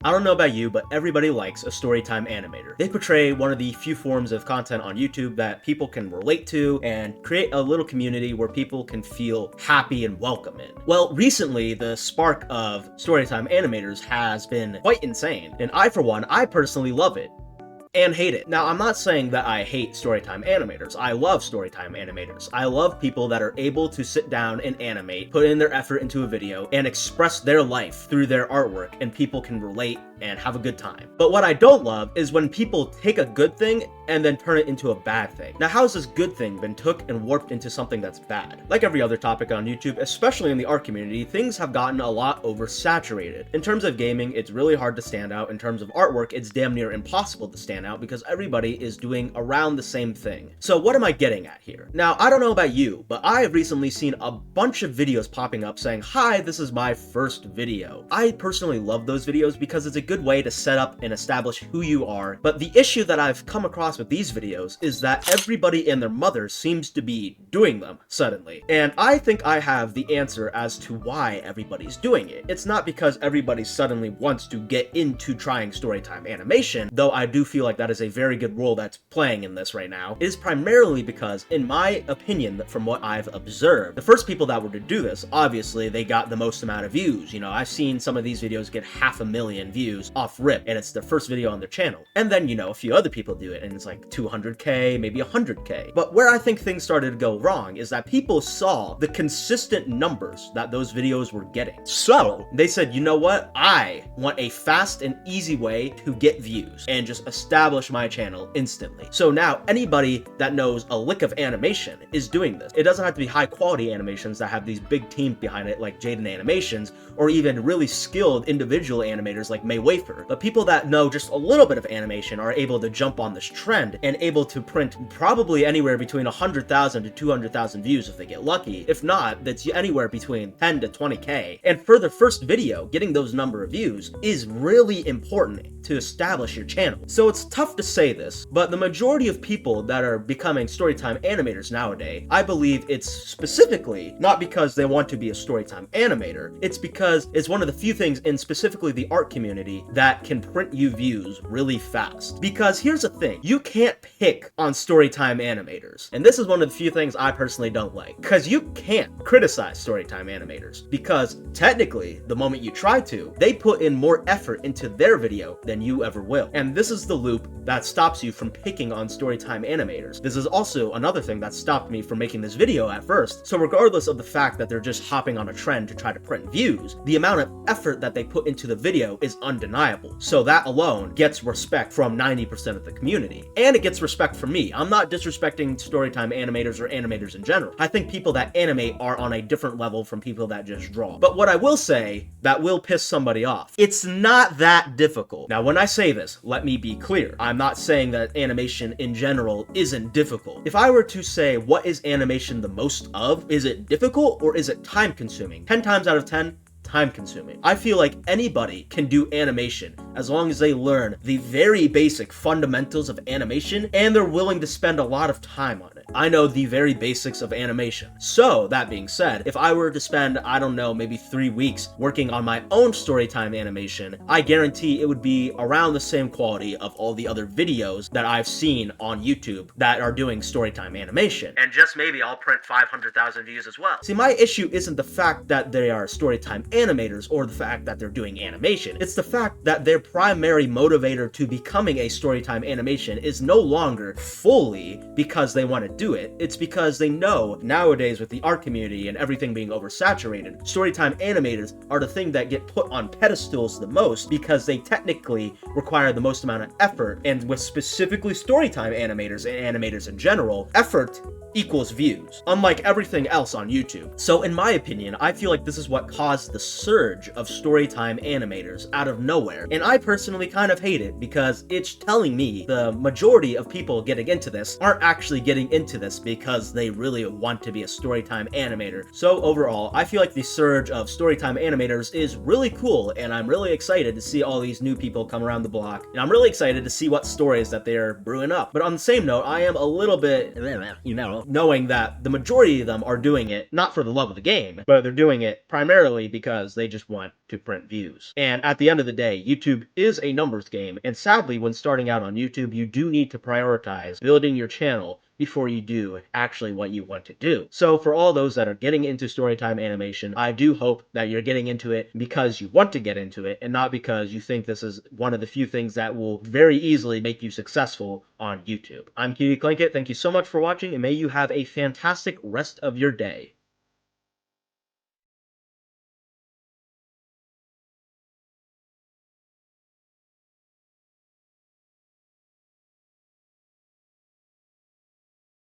I don't know about you, but everybody likes a storytime animator. They portray one of the few forms of content on YouTube that people can relate to and create a little community where people can feel happy and welcome in. Well, recently, the spark of storytime animators has been quite insane, and I personally love it. And hate it. Now, I'm not saying that I hate storytime animators. I love storytime animators. I love people that are able to sit down and animate, put in their effort into a video, and express their life through their artwork, and people can relate and have a good time. But what I don't love is when people take a good thing and then turn it into a bad thing. Now, how has this good thing been took and warped into something that's bad? Like every other topic on YouTube, especially in the art community, things have gotten a lot oversaturated. In terms of gaming, it's really hard to stand out. In terms of artwork, it's damn near impossible to stand out because everybody is doing around the same thing. So what am I getting at here? Now, I don't know about you, but I have recently seen a bunch of videos popping up saying, "Hi, this is my first video." I personally love those videos because it's a good way to set up and establish who you are, but the issue that I've come across with these videos is that everybody and their mother seems to be doing them suddenly. And I think I have the answer as to why everybody's doing it. It's not because everybody suddenly wants to get into trying storytime animation, though I do feel like that is a very good role that's playing in this right now. It is primarily because, in my opinion, from what I've observed, the first people that were to do this, obviously they got the most amount of views. You know, I've seen some of these videos get 500,000 views off rip, and it's their first video on their channel. And then, you know, a few other people do it, and it's like 200K, maybe 100K. But where I think things started to go wrong is that people saw the consistent numbers that those videos were getting. So they said, you know what? I want a fast and easy way to get views and just establish my channel instantly. So now anybody that knows a lick of animation is doing this. It doesn't have to be high quality animations that have these big teams behind it like Jaden Animations, or even really skilled individual animators like May Wafer. But people that know just a little bit of animation are able to jump on this trend and able to print probably anywhere between 100,000 to 200,000 views if they get lucky. If not, that's anywhere between 10 to 20K. And for the first video, getting those number of views is really important to establish your channel. So it's tough to say this, but the majority of people that are becoming storytime animators nowadays, I believe it's specifically not because they want to be a storytime animator, it's because it's one of the few things in specifically the art community that can print you views really fast. Because here's the thing, you can't pick on storytime animators. And this is one of the few things I personally don't like. Because you can't criticize storytime animators. Because technically, the moment you try to, they put in more effort into their video than you ever will. And this is the loop that stops you from picking on storytime animators. This is also another thing that stopped me from making this video at first. So regardless of the fact that they're just hopping on a trend to try to print views, the amount of effort that they put into the video is undeniable. So that alone gets respect from 90% of the community. And it gets respect from me. I'm not disrespecting storytime animators or animators in general. I think people that animate are on a different level from people that just draw. But what I will say that will piss somebody off, it's not that difficult. Now, when I say this, let me be clear. I'm not saying that animation in general isn't difficult. If I were to say, what is animation the most of? Is it difficult or is it time consuming? 10 times out of 10, time consuming. I feel like anybody can do animation as long as they learn the very basic fundamentals of animation and they're willing to spend a lot of time on it. I know the very basics of animation. So that being said, if I were to spend, I don't know, maybe 3 weeks working on my own storytime animation, I guarantee it would be around the same quality of all the other videos that I've seen on YouTube that are doing storytime animation. And just maybe I'll print 500,000 views as well. See, my issue isn't the fact that they are storytime animators or the fact that they're doing animation. It's the fact that their primary motivator to becoming a storytime animation is no longer fully because they want to do it. It's because they know nowadays with the art community and everything being oversaturated, storytime animators are the thing that get put on pedestals the most because they technically require the most amount of effort. And with specifically storytime animators and animators in general, effort equals views, unlike everything else on YouTube. So in my opinion, I feel like this is what caused the surge of storytime animators out of nowhere. And I personally kind of hate it because it's telling me the majority of people getting into this aren't actually getting into into this because they really want to be a storytime animator. So overall, I feel like the surge of storytime animators is really cool, and I'm really excited to see all these new people come around the block, and I'm really excited to see what stories that they're brewing up. But on the same note, I am a little bit, knowing that the majority of them are doing it not for the love of the game, but they're doing it primarily because they just want to print views. And at the end of the day, YouTube is a numbers game, and sadly, when starting out on YouTube, you do need to prioritize building your channel before you do actually what you want to do. So for all those that are getting into storytime animation, I do hope that you're getting into it because you want to get into it and not because you think this is one of the few things that will very easily make you successful on YouTube. I'm Cutie Clinkett. Thank you so much for watching, and may you have a fantastic rest of your day.